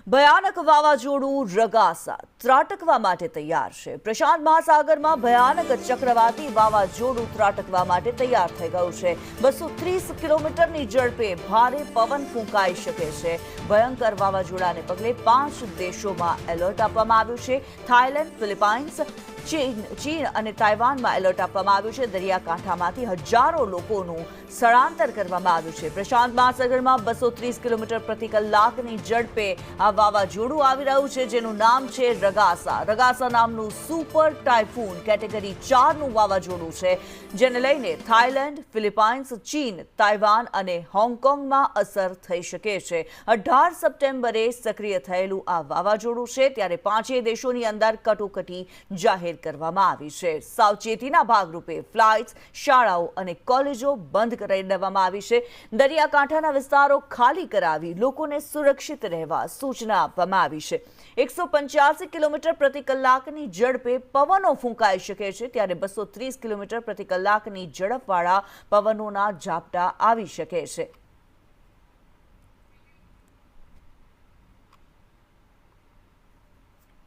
ભયાનક વાવાઝોડું રગાસા ત્રાટકવા માટે તૈયાર છે। પ્રશાંત મહાસાગરમાં ભયાનક ચક્રવાતી વાવાઝોડું ત્રાટકવા માટે તૈયાર થઈ ગયું છે। 230 કિલોમીટરની ઝડપે ભારે પવન ફૂંકાઈ શકે છે। ભયંકર વાવાઝોડાને પગલે 5 દેશોમાં એલર્ટ આપવામાં આવ્યું છે। થાઈલેન્ડ, ફિલિપાઇન્સ, ચીન અને તાઇવાનમાં એલર્ટ આપવામાં આવ્યું છે। દરિયાકાંઠામાંથી હજારો લોકોનું સ્થળાંતર કરવામાં આવ્યું છે। પ્રશાંત મહાસાગરમાં 230 કિલોમીટર પ્રતિ કલાકની ઝડપે આ વાવાઝોડું આવી રહ્યું છે, જેનું નામ છે રગાસા। રગાસા નામનું સુપર ટાઇફૂન કેટેગરી 4નું વાવાઝોડું છે, જેને લઈને થાઈલેન્ડ, ફિલિપાઇન્સ, ચીન, તાઇવાન અને હોંગકોંગમાં અસર થઈ શકે છે। 18 સપ્ટેમ્બરે સક્રિય થયેલું આ વાવાઝોડું છે, ત્યારે 5 દેશોની અંદર કટોકટી જાહેર કરવામાં આવી છે। સાવચેતીના ભાગરૂપે ફ્લાઇટ્સ, શાળાઓ અને કોલેજો બંધ કરી દેવામાં આવી છે। દરિયાકાંઠાના વિસ્તારો ખાલી કરાવી લોકોને સુરક્ષિત રહેવા સૂચના આપવામાં આવી છે। 185 કિલોમીટર પ્રતિ કલાકની ઝડપે પવનો ફૂંકાઈ શકે છે, ત્યારે 230 કિલોમીટર પ્રતિ કલાકની ઝડપવાળા પવનોના ઝાપટા આવી શકે છે।